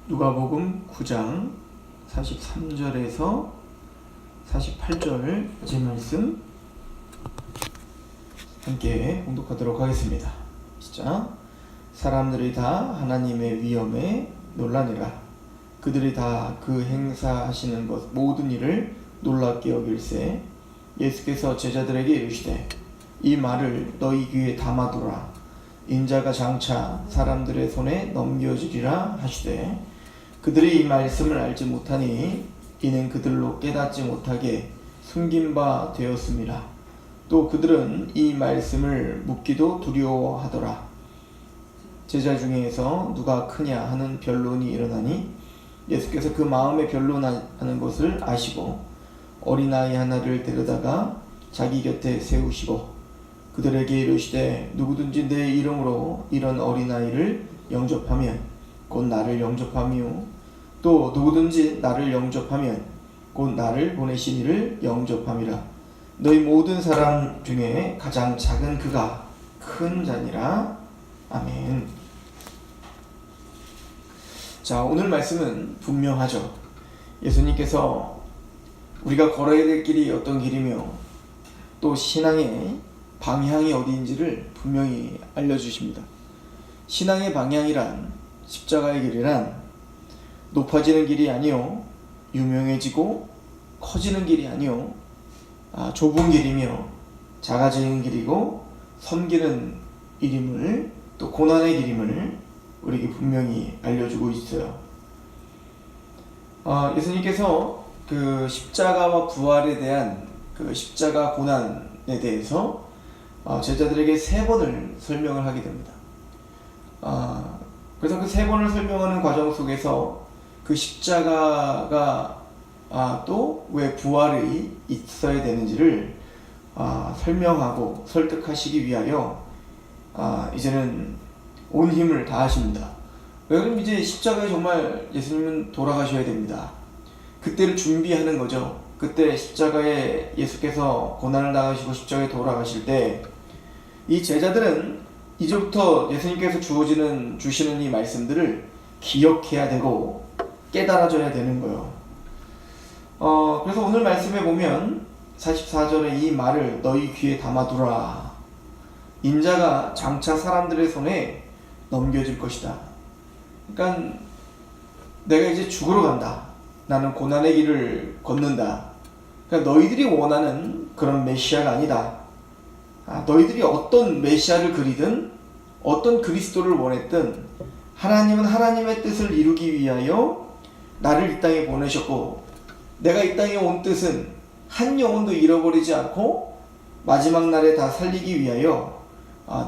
누가복음 9장 43절에서 48절까지 말씀 함께 봉독하도록 하겠습니다. 시작. 사람들이 다 하나님의 위엄에 놀라니라. 그들이 다 그 행사하시는 것 모든 일을 놀랍게 여길세 예수께서 제자들에게 이르시되 이 말을 너희 귀에 담아두라. 인자가 장차 사람들의 손에 넘겨지리라 하시되 그들이 이 말씀을 알지 못하니 이는 그들로 깨닫지 못하게 숨긴 바 되었음이라. 또 그들은 이 말씀을 묻기도 두려워하더라. 제자 중에서 누가 크냐 하는 변론이 일어나니 예수께서 그 마음에 변론하는 것을 아시고 어린아이 하나를 데려다가 자기 곁에 세우시고 그들에게 이르시되 누구든지 내 이름으로 이런 어린아이를 영접하면 곧 나를 영접하며 또 누구든지 나를 영접하면 곧 나를 보내신 이를 영접함이라. 너희 모든 사람 중에 가장 작은 그가 큰 자니라. 아멘. 자, 오늘 말씀은 분명하죠. 예수님께서 우리가 걸어야 될 길이 어떤 길이며 또 신앙의 방향이 어디인지를 분명히 알려주십니다. 신앙의 방향이란 십자가의 길이란 높아지는 길이 아니요 유명해지고 커지는 길이 아니요 좁은 길이며 작아지는 길이고 섬기는 일임을 또 고난의 길임을 우리에게 분명히 알려주고 있어요. 예수님께서 그 십자가와 부활에 대한 그 십자가 고난에 대해서 제자들에게 3번을 설명을 하게 됩니다. 그래서 그 3번을 설명하는 과정 속에서 그 십자가가 또 왜 부활이 있어야 되는지를 설명하고 설득하시기 위하여 이제는 온 힘을 다하십니다. 그럼 이제 십자가에 정말 예수님은 돌아가셔야 됩니다. 그때를 준비하는 거죠. 그때 십자가에 예수께서 고난을 당하시고 십자가에 돌아가실 때 이 제자들은 이제부터 예수님께서 주시는 이 말씀들을 기억해야 되고 깨달아져야 되는 거예요. 그래서 오늘 말씀에 보면 44절에 이 말을 너희 귀에 담아두라. 인자가 장차 사람들의 손에 넘겨질 것이다. 그러니까 내가 이제 죽으러 간다. 나는 고난의 길을 걷는다. 그러니까 너희들이 원하는 그런 메시아가 아니다. 너희들이 어떤 메시아를 그리든 어떤 그리스도를 원했든 하나님은 하나님의 뜻을 이루기 위하여 나를 이 땅에 보내셨고 내가 이 땅에 온 뜻은 한 영혼도 잃어버리지 않고 마지막 날에 다 살리기 위하여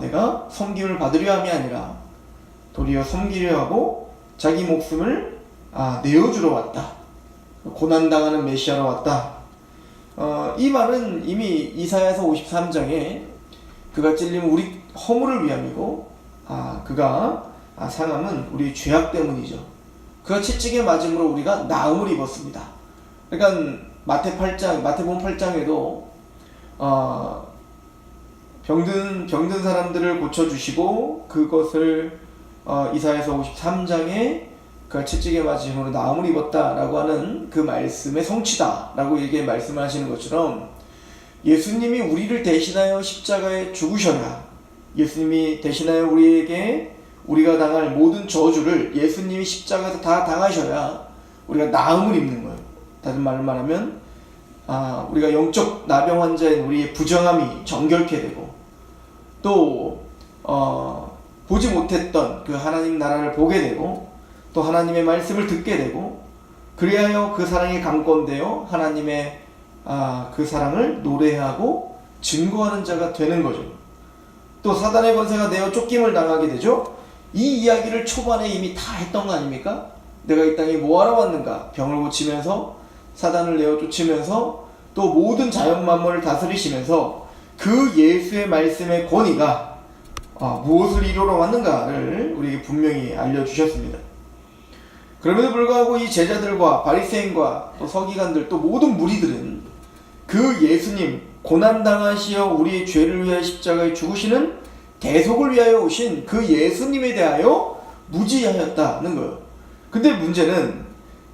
내가 섬김을 받으려 함이 아니라 도리어 섬기려 하고 자기 목숨을 내어주러 왔다. 고난당하는 메시아로 왔다. 이 말은 이미 이사야서 53장에 그가 찔림은 우리 허물을 위함이고 그가 상함은 우리 죄악 때문이죠. 그가 채찍에 맞음으로 우리가 나음을 입었습니다. 그러니까 마태복음 8장에도 병든 사람들을 고쳐주시고 그것을 이사야서 53장에 그가 채찍에 맞음으로 나음을 입었다라고 하는 그 말씀의 성취다라고 이렇게 말씀을 하시는 것처럼 예수님이 우리를 대신하여 십자가에 죽으셔야 예수님이 대신하여 우리가 당할 모든 저주를 예수님이 십자가에서 다 당하셔야 우리가 나음을 입는 거예요. 다른 말로 말하면 우리가 영적 나병 환자인 우리의 부정함이 정결케 되고 또 보지 못했던 그 하나님 나라를 보게 되고 또 하나님의 말씀을 듣게 되고 그리하여 그 사랑에 감건되어 하나님의 그 사랑을 노래하고 증거하는 자가 되는 거죠. 또 사단의 권세가 내어 쫓김을 당하게 되죠. 이 이야기를 초반에 이미 다 했던 거 아닙니까? 내가 이 땅에 뭐하러 왔는가? 병을 고치면서 사단을 내어 쫓으면서 또 모든 자연 만물을 다스리시면서 그 예수의 말씀의 권위가 무엇을 이루러 왔는가를 우리에게 분명히 알려주셨습니다. 그럼에도 불구하고 이 제자들과 바리새인과 또 서기관들 또 모든 무리들은 그 예수님 고난당하시어 우리의 죄를 위하여 십자가에 죽으시는 대속을 위하여 오신 그 예수님에 대하여 무지하였다는 거예요. 근데 문제는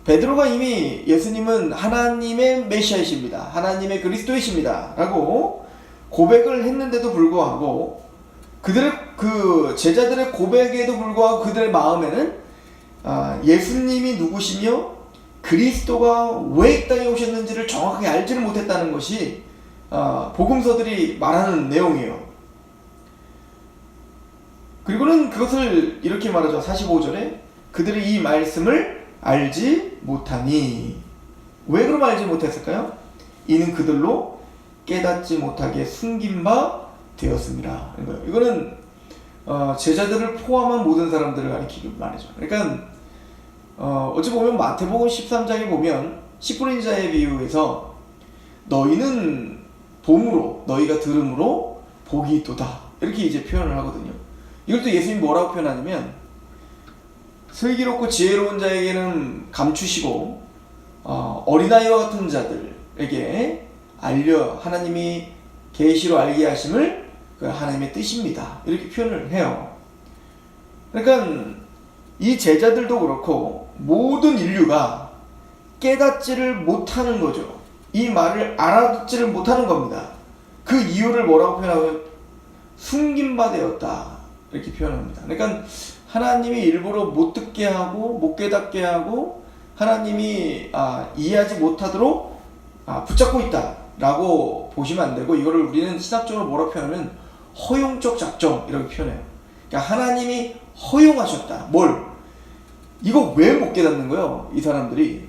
베드로가 이미 예수님은 하나님의 메시아이십니다, 하나님의 그리스도이십니다 라고 고백을 했는데도 불구하고 그들의 그 제자들의 고백에도 불구하고 그들의 마음에는 예수님이 누구시며 그리스도가 왜 이 땅에 오셨는지를 정확하게 알지를 못했다는 것이 복음서들이 말하는 내용이에요. 그리고는 그것을 이렇게 말하죠. 45절에 그들이 이 말씀을 알지 못하니. 왜 그럼 알지 못했을까요? 이는 그들로 깨닫지 못하게 숨긴 바 되었습니다. 이거는 제자들을 포함한 모든 사람들을 가리키는 말이죠. 그러니까 어찌 보면 마태복음 13장에 보면 10분의 자의 비유에서 너희는 봄으로 너희가 들음으로 복이 있도다 이렇게 이제 표현을 하거든요. 이걸 또 예수님이 뭐라고 표현하냐면 슬기롭고 지혜로운 자에게는 감추시고 어린아이와 같은 자들에게 하나님이 계시로 알게 하심을 그 하나님의 뜻입니다 이렇게 표현을 해요. 그러니까 이 제자들도 그렇고 모든 인류가 깨닫지를 못하는 거죠. 이 말을 알아듣지를 못하는 겁니다. 그 이유를 뭐라고 표현하면 숨긴 바 되었다 이렇게 표현합니다. 그러니까 하나님이 일부러 못 듣게 하고 못 깨닫게 하고 하나님이 이해하지 못하도록 붙잡고 있다 라고 보시면 안 되고, 이거를 우리는 신학적으로 뭐라고 표현하면 허용적 작정 이렇게 표현해요. 그러니까 하나님이 허용하셨다. 뭘? 이거 왜 못 깨닫는 거예요? 이 사람들이,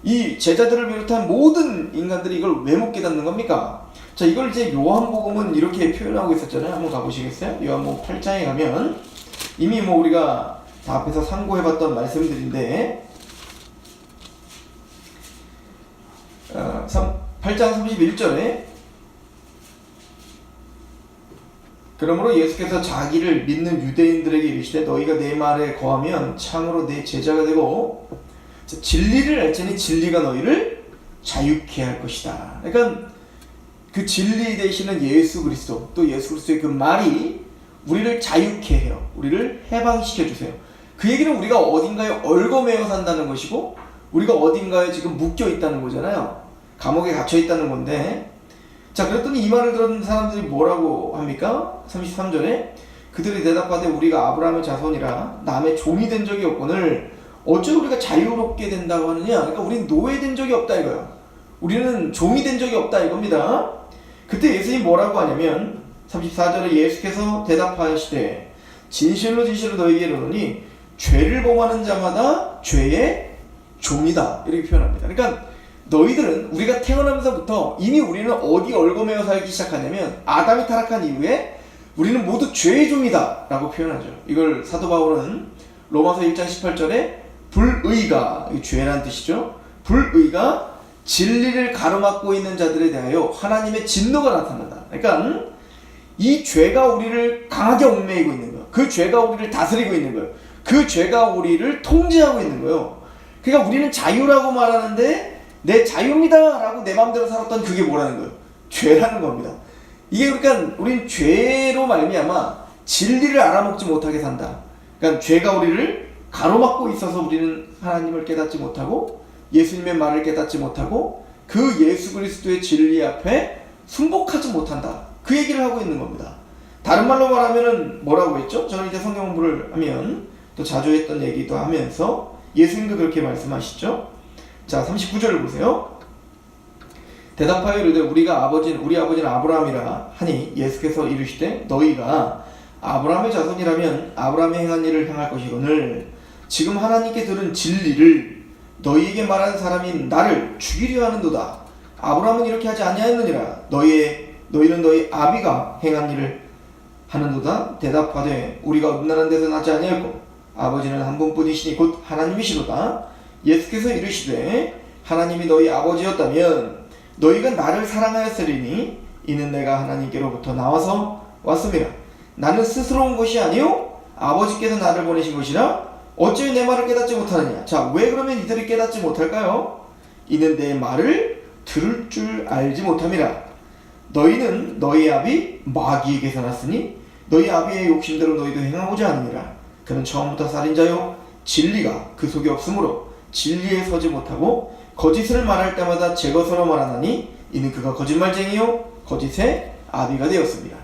이 제자들을 비롯한 모든 인간들이 이걸 왜 못 깨닫는 겁니까? 자, 이걸 이제 요한복음은 이렇게 표현하고 있었잖아요. 한번 가보시겠어요? 요한복음 8장에 가면 이미 우리가 다 앞에서 상고해봤던 말씀들인데 8장 31절에 그러므로 예수께서 자기를 믿는 유대인들에게 이르시되 너희가 내 말에 거하면 참으로 내 제자가 되고 진리를 알지니 진리가 너희를 자유케 할 것이다. 그러니까 그 진리 되시는 예수 그리스도, 또 예수 그리스도의 그 말이 우리를 자유케 해요. 우리를 해방시켜 주세요. 그 얘기는 우리가 어딘가에 얽어매여 산다는 것이고 우리가 어딘가에 지금 묶여 있다는 거잖아요. 감옥에 갇혀 있다는 건데, 자, 그랬더니 이 말을 들은 사람들이 뭐라고 합니까? 33절에 그들이 대답하되 우리가 아브라함의 자손이라 남의 종이 된 적이 없거늘 어찌 우리가 자유롭게 된다고 하느냐. 그러니까 우리는 노예된 적이 없다 이거예요. 우리는 종이 된 적이 없다 이겁니다. 그때 예수님이 뭐라고 하냐면 34절에 예수께서 대답하시되 진실로 진실로 너희에게 이르노니 죄를 범하는 자마다 죄의 종이다 이렇게 표현합니다. 그러니까 너희들은, 우리가 태어나면서부터 이미 우리는 어디 얽어매여 살기 시작하냐면 아담이 타락한 이후에 우리는 모두 죄의 종이다 라고 표현하죠. 이걸 사도 바울은 로마서 1장 18절에 불의가, 죄란 뜻이죠. 불의가 진리를 가로막고 있는 자들에 대하여 하나님의 진노가 나타난다. 그러니까 이 죄가 우리를 강하게 얽매이고 있는 거예요. 그 죄가 우리를 다스리고 있는 거예요. 그 죄가 우리를 통제하고 있는 거예요. 그러니까 우리는 자유라고 말하는데 내 자유입니다 라고 내 마음대로 살았던 그게 뭐라는 거예요? 죄라는 겁니다. 이게 그러니까 우린 죄로 말미암아 진리를 알아먹지 못하게 산다. 그러니까 죄가 우리를 가로막고 있어서 우리는 하나님을 깨닫지 못하고 예수님의 말을 깨닫지 못하고 그 예수 그리스도의 진리 앞에 순복하지 못한다. 그 얘기를 하고 있는 겁니다. 다른 말로 말하면은 뭐라고 했죠? 저는 이제 성경 공부를 하면 또 자주 했던 얘기도 하면서 예수님도 그렇게 말씀하시죠. 자, 39절을 보세요. 대답하여 이르되 우리 아버지는 아브라함이라 하니 예수께서 이르시되 너희가 아브라함의 자손이라면 아브라함이 행한 일을 행할 것이거늘 지금 하나님께 들은 진리를 너희에게 말하는 사람인 나를 죽이려 하는도다. 아브라함은 이렇게 하지 아니하였느니라. 너희는 너희 아비가 행한 일을 하는도다. 대답하되 우리가 음란한 데서 나지 아니하였고 아버지는 한 분뿐이시니 곧 하나님이시로다. 예수께서 이르시되 하나님이 너희 아버지였다면 너희가 나를 사랑하였으리니 이는 내가 하나님께로부터 나와서 왔음이라. 나는 스스로 온 것이 아니요 아버지께서 나를 보내신 것이라. 어찌 내 말을 깨닫지 못하느냐. 자, 왜 그러면 이들이 깨닫지 못할까요? 이는 내 말을 들을 줄 알지 못함이라. 너희는 너희 아비 마귀에게서 났으니 너희 아비의 욕심대로 너희도 행하고자 하느니라. 그는 처음부터 살인자요 진리가 그 속에 없으므로 진리에 서지 못하고 거짓을 말할 때마다 제 것으로 말하나니 이는 그가 거짓말쟁이요 거짓의 아비가 되었습니다.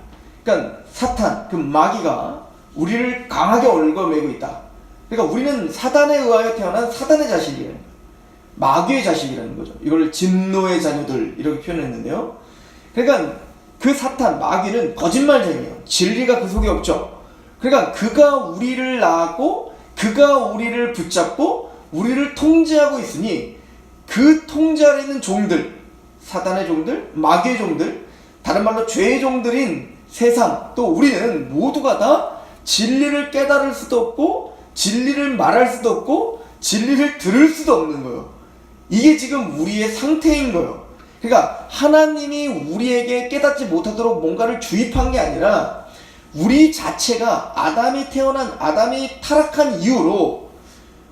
그러니까 사탄, 그 마귀가 우리를 강하게 얽어매고 있다. 그러니까 우리는 사단에 의하여 태어난 사단의 자식이라는 거예요. 마귀의 자식이라는 거죠. 이걸 진노의 자녀들 이렇게 표현했는데요. 그러니까 그 사탄, 마귀는 거짓말쟁이에요. 진리가 그 속에 없죠. 그러니까 그가 우리를 낳았고 그가 우리를 붙잡고 우리를 통제하고 있으니 그 통제 아래 있는 종들, 사단의 종들, 마귀의 종들, 다른 말로 죄의 종들인 세상, 또 우리는 모두가 다 진리를 깨달을 수도 없고 진리를 말할 수도 없고 진리를 들을 수도 없는 거예요. 이게 지금 우리의 상태인 거예요. 그러니까 하나님이 우리에게 깨닫지 못하도록 뭔가를 주입한 게 아니라 우리 자체가 아담이 타락한 이후로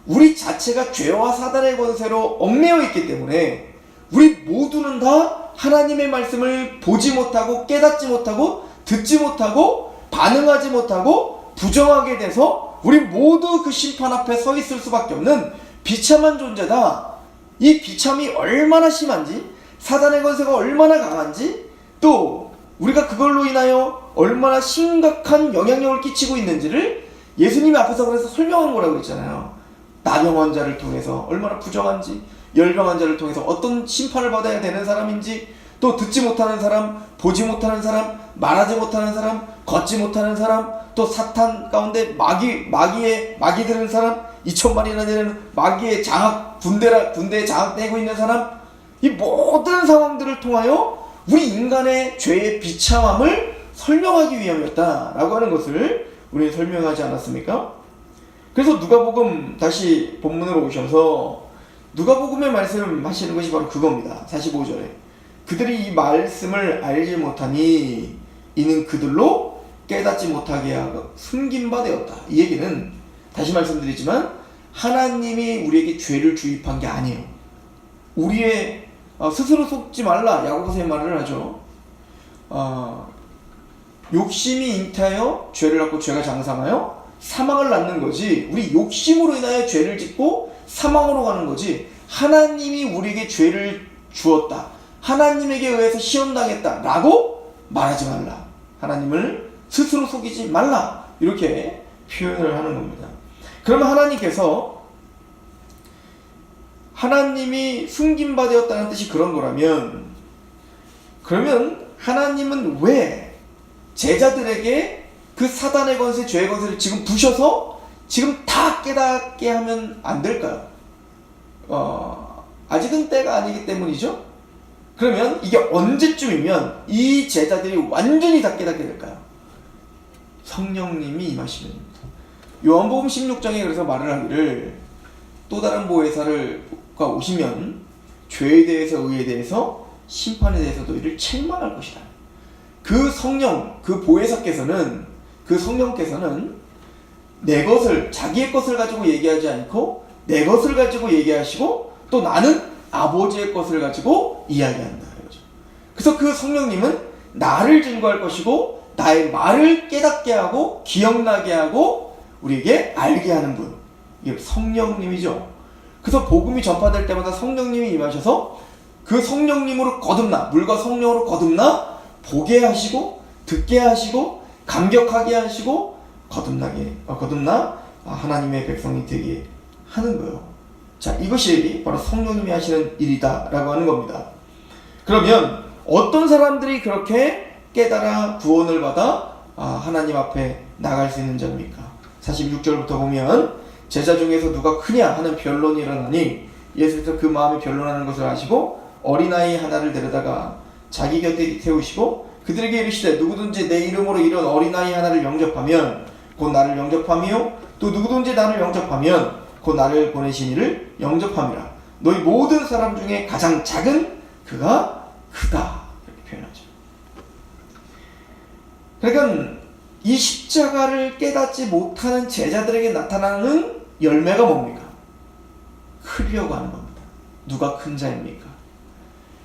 우리 자체가 죄와 사단의 권세로 얽매여 있기 때문에 우리 모두는 다 하나님의 말씀을 보지 못하고 깨닫지 못하고 듣지 못하고 반응하지 못하고 부정하게 돼서 우리 모두 그 심판 앞에 서 있을 수밖에 없는 비참한 존재다. 이 비참이 얼마나 심한지, 사단의 권세가 얼마나 강한지, 또 우리가 그걸로 인하여 얼마나 심각한 영향력을 끼치고 있는지를 예수님이 앞에서 그래서 설명한 거라고 했잖아요. 나병 환자를 통해서 얼마나 부정한지, 열병 환자를 통해서 어떤 심판을 받아야 되는 사람인지, 또 듣지 못하는 사람, 보지 못하는 사람, 말하지 못하는 사람, 걷지 못하는 사람, 또 사탄 가운데 마귀 들은 사람, 2천만이나 되는 마귀의 군대에 장악되고 있는 사람, 이 모든 상황들을 통하여 우리 인간의 죄의 비참함을 설명하기 위함이었다라고 하는 것을 우리는 설명하지 않았습니까? 그래서 누가복음 다시 본문으로 오셔서 누가복음의 말씀하시는 것이 바로 그겁니다. 45절에 그들이 이 말씀을 알지 못하니 이는 그들로 깨닫지 못하게 하고 숨긴 바 되었다. 이 얘기는 다시 말씀드리지만 하나님이 우리에게 죄를 주입한 게 아니에요. 우리의 스스로 속지 말라 야고보서의 말을 하죠. 욕심이 잉태하여 죄를 낳고 죄가 장성하여 사망을 낳는 거지, 우리 욕심으로 인하여 죄를 짓고 사망으로 가는 거지, 하나님이 우리에게 죄를 주었다, 하나님에게 의해서 시험당했다 라고 말하지 말라, 하나님을 스스로 속이지 말라, 이렇게 표현을 하는 겁니다. 그러면 하나님이 숨긴 바 되었다는 뜻이 그런 거라면, 그러면 하나님은 왜 제자들에게 그 사단의 권세, 죄의 권세를 지금 부셔서 지금 다 깨닫게 하면 안 될까요? 아직은 때가 아니기 때문이죠. 그러면 이게 언제쯤이면 이 제자들이 완전히 다 깨닫게 될까요? 성령님이 임하시면입니다. 요한복음 16장에 그래서 말을 하기를 또 다른 보혜사가 오시면 죄에 대해서, 의에 대해서, 심판에 대해서도 이를 책망할 것이다. 그 성령, 그 보혜사께서는, 그 성령께서는 내 것을, 자기의 것을 가지고 얘기하지 않고 내 것을 가지고 얘기하시고 또 나는 아버지의 것을 가지고 이야기한다. 그래서 그 성령님은 나를 증거할 것이고 나의 말을 깨닫게 하고 기억나게 하고 우리에게 알게 하는 분, 이게 성령님이죠. 그래서 복음이 전파될 때마다 성령님이 임하셔서 그 성령님으로 거듭나, 물과 성령으로 거듭나 보게 하시고 듣게 하시고 감격하게 하시고 거듭나 하나님의 백성이 되게 하는 거예요. 자, 이것이 바로 성령님이 하시는 일이다 라고 하는 겁니다. 그러면 어떤 사람들이 그렇게 깨달아 구원을 받아 하나님 앞에 나갈 수 있는 자입니까? 46절부터 보면 제자 중에서 누가 크냐 하는 변론이 일어나니 예수께서 그 마음에 변론하는 것을 아시고 어린아이 하나를 데려다가 자기 곁에 태우시고 그들에게 이르시되 누구든지 내 이름으로 이런 어린아이 하나를 영접하면 곧 나를 영접함이요 또 누구든지 나를 영접하면 곧 나를 보내신 이를 영접함이라. 너희 모든 사람 중에 가장 작은 그가 크다, 이렇게 표현하죠. 그러니까 이 십자가를 깨닫지 못하는 제자들에게 나타나는 열매가 뭡니까? 크려고 하는 겁니다. 누가 큰 자입니까?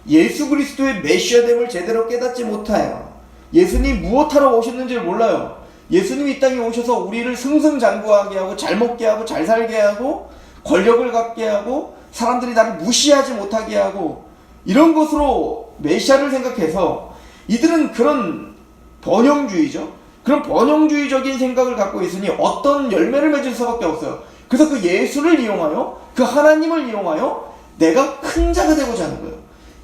예수 그리스도의 메시아됨을 제대로 깨닫지 못하여 예수님 무엇하러 오셨는지를 몰라요. 예수님이 이 땅에 오셔서 우리를 승승장구하게 하고 잘 먹게 하고 잘 살게 하고 권력을 갖게 하고 사람들이 나를 무시하지 못하게 하고 이런 것으로 메시아를 생각해서 이들은 그런 번영주의죠. 그런 번영주의적인 생각을 갖고 있으니 어떤 열매를 맺을 수밖에 없어요. 그래서 그 예수를 이용하여 그 하나님을 이용하여 내가 큰 자가 되고자 하는 거예요.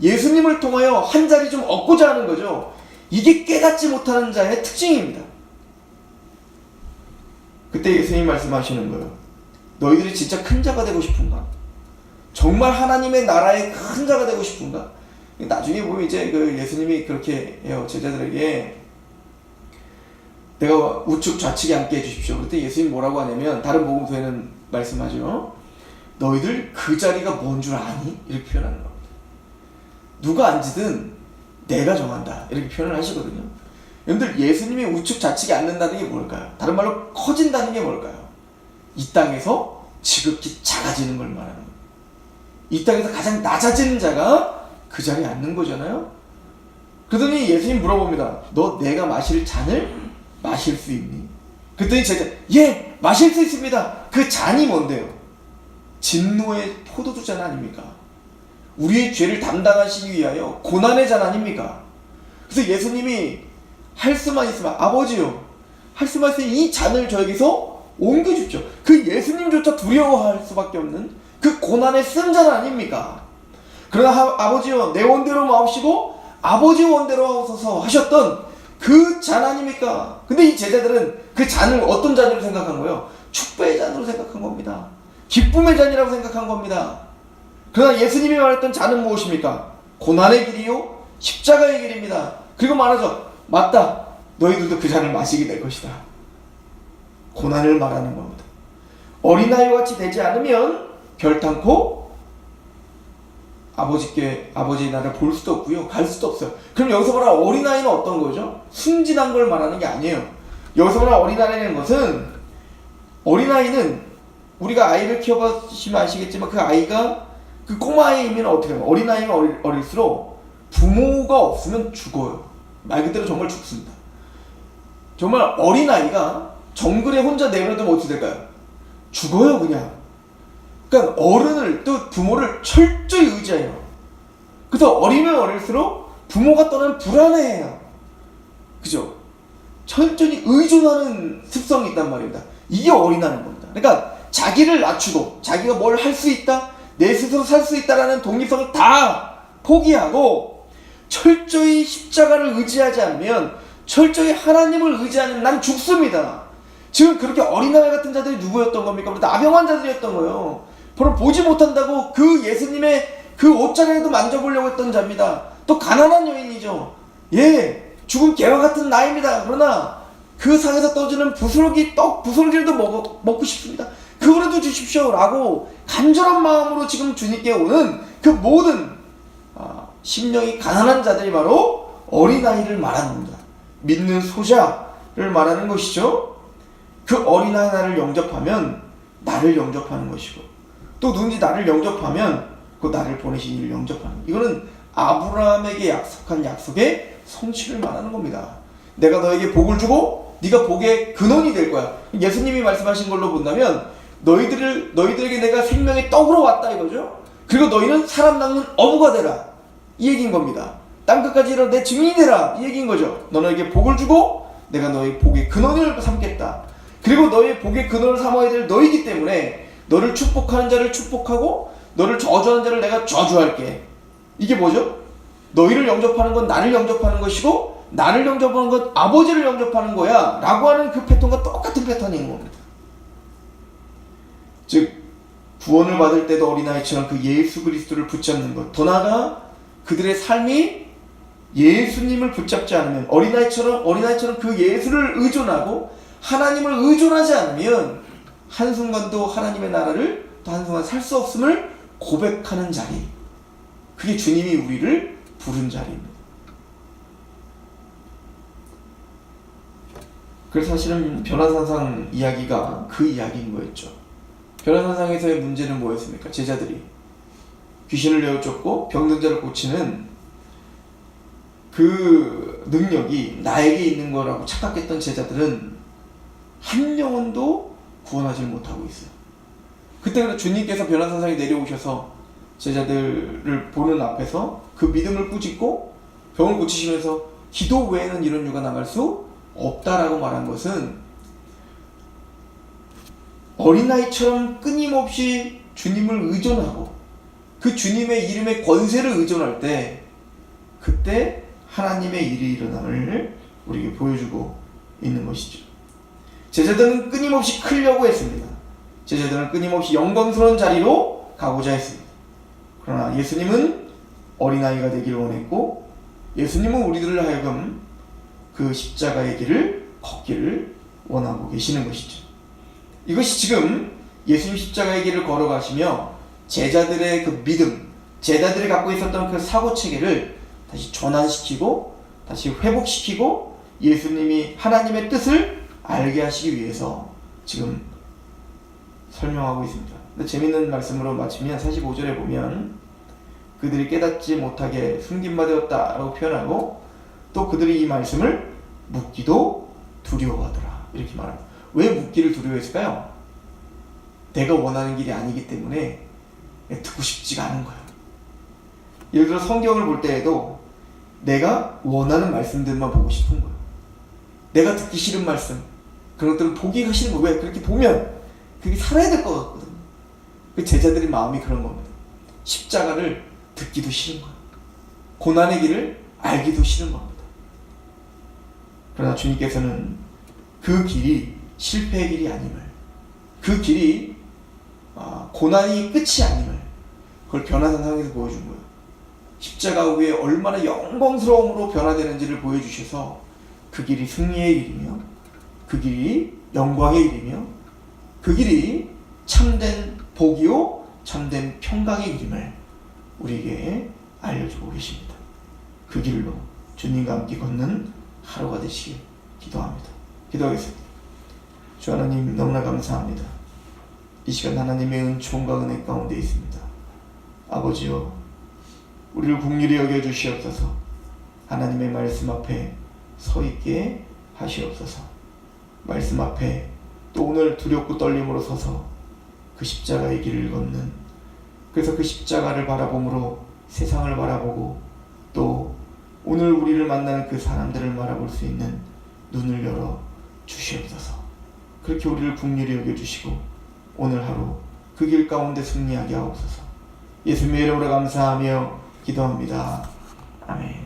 예수님을 통하여 한 자리 좀 얻고자 하는 거죠. 이게 깨닫지 못하는 자의 특징입니다. 그때 예수님이 말씀하시는 거예요. 너희들이 진짜 큰 자가 되고 싶은가? 정말 하나님의 나라의 큰 자가 되고 싶은가? 나중에 보면 이제 그 예수님이 그렇게 해요. 제자들에게 내가 우측 좌측에 앉게 해주십시오. 그때 예수님이 뭐라고 하냐면 다른 복음서에는 말씀하죠. 너희들 그 자리가 뭔 줄 아니? 이렇게 표현하는 겁니다. 누가 앉으든 내가 정한다. 이렇게 표현을 하시거든요. 여러분들 예수님이 우측 좌측에 앉는다는 게 뭘까요? 다른 말로 커진다는 게 뭘까요? 이 땅에서 지극히 작아지는 걸 말하는 거예요. 이 땅에서 가장 낮아지는 자가 그 자리에 앉는 거잖아요. 그러더니 예수님 물어봅니다. 너 내가 마실 잔을 마실 수 있니? 그랬더니 제자 예! 마실 수 있습니다. 그 잔이 뭔데요? 진노의 포도주 잔 아닙니까? 우리의 죄를 담당하시기 위하여 고난의 잔 아닙니까? 그래서 예수님이 할 수만 있으면 아버지요 할 수만 있으면 이 잔을 저에게서 옮겨주십시오. 그 예수님조차 두려워할 수밖에 없는 그 고난의 쓴 잔 아닙니까? 그러나 아버지요 내 원대로 마옵시고 아버지 원대로 하옵소서 하셨던 그 잔 아닙니까? 근데 이 제자들은 그 잔을 어떤 잔으로 생각한 거예요? 축배의 잔으로 생각한 겁니다. 기쁨의 잔이라고 생각한 겁니다. 그러나 예수님이 말했던 잔은 무엇입니까? 고난의 길이요 십자가의 길입니다. 그리고 말하죠. 맞다. 너희들도 그 잔을 마시게 될 것이다. 고난을 말하는 겁니다. 어린아이와 같이 되지 않으면 결단코 아버지의 나라를 볼 수도 없고요. 갈 수도 없어요. 그럼 여기서 말하는 어린아이는 어떤 거죠? 순진한 걸 말하는 게 아니에요. 여기서 말하는 어린아이라는 것은 어린아이는 우리가 아이를 키워보시면 아시겠지만 그 아이가 그 꼬마아이면 어떻게 해요? 어린아이면 어릴수록 부모가 없으면 죽어요. 말 그대로 정말 죽습니다. 정말 어린아이가 정글에 혼자 내버려두면 어떻게 될까요? 죽어요 그냥. 그러니까 어른을 또 부모를 철저히 의지해요. 그래서 어리면 어릴수록 부모가 떠나면 불안해해요. 그죠? 철저히 의존하는 습성이 있단 말입니다. 이게 어린아이인 겁니다. 그러니까 자기를 낮추고 자기가 뭘 할 수 있다, 내 스스로 살 수 있다라는 독립성을 다 포기하고 철저히 십자가를 의지하지 않으면 철저히 하나님을 의지하는 난 죽습니다. 지금 그렇게 어린아이 같은 자들이 누구였던 겁니까? 나병환 자들이었던 거예요. 바로 보지 못한다고 그 예수님의 그 옷자락에도 만져보려고 했던 자입니다. 또 가난한 여인이죠. 예, 죽은 개와 같은 나이입니다. 그러나 그 상에서 떠주는 떡 부스러기라도 먹고 싶습니다. 그거라도 주십시오 라고 간절한 마음으로 지금 주님께 오는 그 모든 심령이 가난한 자들이 바로 어린아이를 말하는 겁니다. 믿는 소자를 말하는 것이죠. 그 어린아이 나를 영접하면 나를 영접하는 것이고 또 누군지 나를 영접하면 그 나를 보내신 이를 영접하는, 이거는 아브라함에게 약속한 약속의 성취를 말하는 겁니다. 내가 너에게 복을 주고 네가 복의 근원이 될 거야. 예수님이 말씀하신 걸로 본다면 너희들에게 내가 생명의 떡으로 왔다 이거죠. 그리고 너희는 사람 낚는 어부가 되라 이 얘기인 겁니다. 땅끝까지 이르러 내 증인이 되라 이 얘기인 거죠. 너희에게 복을 주고 내가 너희 복의 근원을 삼겠다. 그리고 너희의 복의 근원을 삼아야 될 너희이기 때문에 너를 축복하는 자를 축복하고 너를 저주하는 자를 내가 저주할게. 이게 뭐죠? 너희를 영접하는 건 나를 영접하는 것이고 나를 영접하는 건 아버지를 영접하는 거야 라고 하는 그 패턴과 똑같은 패턴인 겁니다. 즉 구원을 받을 때도 어린아이처럼 그 예수 그리스도를 붙잡는 것, 더 나아가 그들의 삶이 예수님을 붙잡지 않으면 어린아이처럼 그 예수를 의존하고 하나님을 의존하지 않으면 한순간도 하나님의 나라를 또 한순간 살 수 없음을 고백하는 자리, 그게 주님이 우리를 부른 자리입니다. 그래서 사실은 변화산상 이야기가 그 이야기인 거였죠. 변화산상에서의 문제는 뭐였습니까? 제자들이 귀신을 내어쫓고 병든 자를 고치는 그 능력이 나에게 있는 거라고 착각했던 제자들은 한 영혼도 구원하지 못하고 있어요. 그때 주님께서 변화사상에 내려오셔서 제자들을 보는 앞에서 그 믿음을 꾸짖고 병을 고치시면서 기도 외에는 이런 유가 나갈 수 없다라고 말한 것은 어린아이처럼 끊임없이 주님을 의존하고 그 주님의 이름의 권세를 의존할 때 그때 하나님의 일이 일어남을 우리에게 보여주고 있는 것이죠. 제자들은 끊임없이 크려고 했습니다. 제자들은 끊임없이 영광스러운 자리로 가고자 했습니다. 그러나 예수님은 어린아이가 되기를 원했고 예수님은 우리들을 하여금 그 십자가의 길을 걷기를 원하고 계시는 것이죠. 이것이 지금 예수님 십자가의 길을 걸어가시며 제자들의 그 믿음, 제자들이 갖고 있었던 그 사고체계를 다시 전환시키고 다시 회복시키고 예수님이 하나님의 뜻을 알게 하시기 위해서 지금 설명하고 있습니다. 근데 재밌는 말씀으로 마치면 45절에 보면 그들이 깨닫지 못하게 숨김바 되었다라고 표현하고 또 그들이 이 말씀을 묻기도 두려워하더라 이렇게 말합니다. 왜 묻기를 두려워했을까요? 내가 원하는 길이 아니기 때문에 듣고 싶지가 않은 거예요. 예를 들어 성경을 볼 때에도 내가 원하는 말씀들만 보고 싶은 거예요. 내가 듣기 싫은 말씀 그런 것들은 보기가 싫은 거예요. 왜? 그렇게 보면 그게 살아야 될 것 같거든요. 그 제자들의 마음이 그런 겁니다. 십자가를 듣기도 싫은 거예요. 고난의 길을 알기도 싫은 겁니다. 그러나 주님께서는 그 길이 실패의 길이 아님을, 그 길이 고난이 끝이 아님을 그걸 변화산상에서 보여준 거예요. 십자가 위에 얼마나 영광스러움으로 변화되는지를 보여주셔서 그 길이 승리의 길이며 그 길이 영광의 길이며 그 길이 참된 복이요 참된 평강의 길임을 우리에게 알려주고 계십니다. 그 길로 주님과 함께 걷는 하루가 되시길 기도합니다. 기도하겠습니다. 주 하나님 너무나 감사합니다. 이 시간 하나님의 은총과 은혜 가운데 있습니다. 아버지여 우리를 긍휼히 여겨주시옵소서. 하나님의 말씀 앞에 서 있게 하시옵소서. 말씀 앞에 또 오늘 두렵고 떨림으로 서서 그 십자가의 길을 걷는, 그래서 그 십자가를 바라봄으로 세상을 바라보고 또 오늘 우리를 만나는 그 사람들을 바라볼 수 있는 눈을 열어 주시옵소서. 그렇게 우리를 긍휼히 여겨주시고 오늘 하루 그 길 가운데 승리하게 하옵소서. 예수님의 이름으로 감사하며 기도합니다. 아멘.